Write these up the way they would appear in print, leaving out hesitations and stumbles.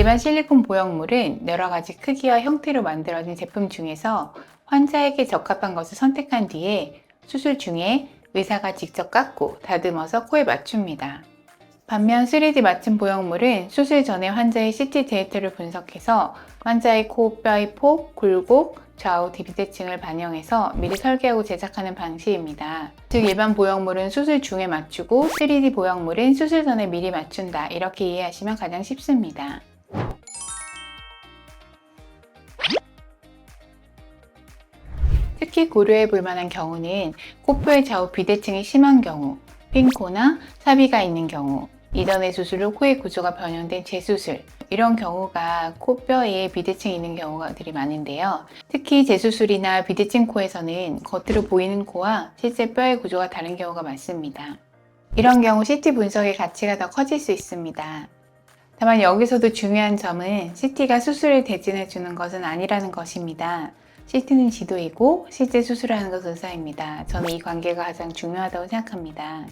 일반 실리콘 보형물은 여러 가지 크기와 형태로 만들어진 제품 중에서 환자에게 적합한 것을 선택한 뒤에 수술 중에 의사가 직접 깎고 다듬어서 코에 맞춥니다. 반면 3D 맞춤 보형물은 수술 전에 환자의 CT 데이터를 분석해서 환자의 코, 뼈의 폭, 굴곡, 좌우 비대칭을 반영해서 미리 설계하고 제작하는 방식입니다. 즉 일반 보형물은 수술 중에 맞추고 3D 보형물은 수술 전에 미리 맞춘다, 이렇게 이해하시면 가장 쉽습니다. 특히 고려해 볼 만한 경우는 코뼈의 좌우 비대칭이 심한 경우, 핀 코나 사비가 있는 경우, 이전의 수술로 코의 구조가 변형된 재수술, 이런 경우가 코뼈에 비대칭이 있는 경우들이 많은데요. 특히 재수술이나 비대칭 코에서는 겉으로 보이는 코와 실제 뼈의 구조가 다른 경우가 많습니다. 이런 경우 CT 분석의 가치가 더 커질 수 있습니다. 다만 여기서도 중요한 점은 CT가 수술을 대신해 주는 것은 아니라는 것입니다. CT는 지도이고 실제 수술하는 것은 의사입니다. 저는 이 관계가 가장 중요하다고 생각합니다.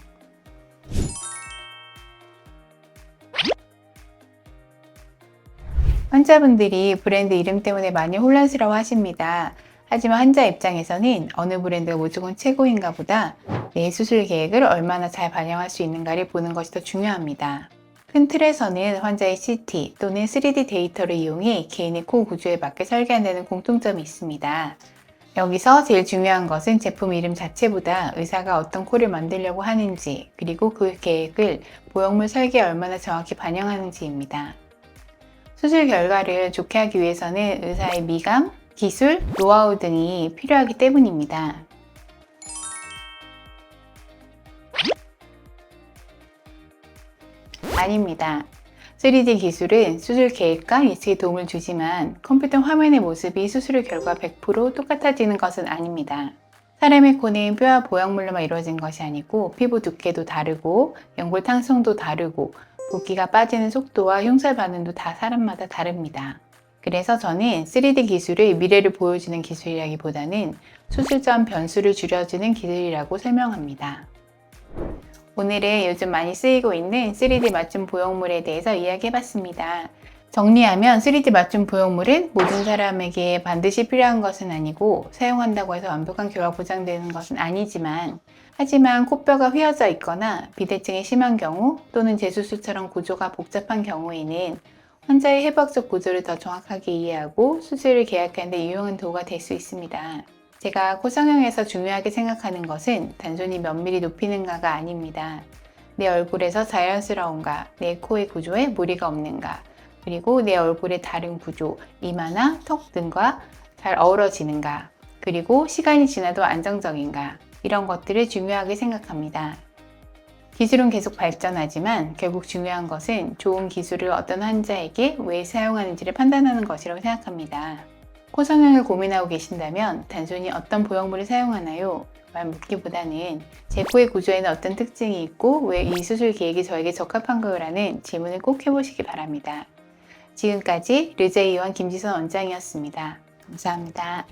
환자분들이 브랜드 이름 때문에 많이 혼란스러워 하십니다. 하지만 환자 입장에서는 어느 브랜드가 무조건 최고인가 보다 내 수술 계획을 얼마나 잘 반영할 수 있는가를 보는 것이 더 중요합니다. 큰 틀에서는 환자의 CT 또는 3D 데이터를 이용해 개인의 코 구조에 맞게 설계한다는 공통점이 있습니다. 여기서 제일 중요한 것은 제품 이름 자체보다 의사가 어떤 코를 만들려고 하는지, 그리고 그 계획을 보형물 설계에 얼마나 정확히 반영하는지입니다. 수술 결과를 좋게 하기 위해서는 의사의 미감, 기술, 노하우 등이 필요하기 때문입니다. 아닙니다. 3D 기술은 수술 계획과 예측에 도움을 주지만 컴퓨터 화면의 모습이 수술 결과 100% 똑같아지는 것은 아닙니다. 사람의 코는 뼈와 보형물로만 이루어진 것이 아니고 피부 두께도 다르고 연골 탄성도 다르고 붓기가 빠지는 속도와 흉살 반응도 다 사람마다 다릅니다. 그래서 저는 3D 기술을 미래를 보여주는 기술이라기보다는 수술 전 변수를 줄여주는 기술이라고 설명합니다. 오늘은 요즘 많이 쓰이고 있는 3D 맞춤 보형물에 대해서 이야기해봤습니다. 정리하면 3D 맞춤 보형물은 모든 사람에게 반드시 필요한 것은 아니고 사용한다고 해서 완벽한 결과 보장되는 것은 아니지만, 하지만 코뼈가 휘어져 있거나 비대칭이 심한 경우 또는 재수술처럼 구조가 복잡한 경우에는 환자의 해부학적 구조를 더 정확하게 이해하고 수술을 계획하는 데 유용한 도구가 될 수 있습니다. 제가 코 성형에서 중요하게 생각하는 것은 단순히 면밀히 높이는가가 아닙니다. 내 얼굴에서 자연스러운가, 내 코의 구조에 무리가 없는가, 그리고 내 얼굴의 다른 구조, 이마나 턱 등과 잘 어우러지는가, 그리고 시간이 지나도 안정적인가, 이런 것들을 중요하게 생각합니다. 기술은 계속 발전하지만 결국 중요한 것은 좋은 기술을 어떤 환자에게 왜 사용하는지를 판단하는 것이라고 생각합니다. 코 성형을 고민하고 계신다면 단순히 어떤 보형물을 사용하나요? 말 묻기보다는 제 코의 구조에는 어떤 특징이 있고 왜 이 수술 계획이 저에게 적합한가요? 라는 질문을 꼭 해보시기 바랍니다. 지금까지 르제이원 김지선 원장이었습니다. 감사합니다.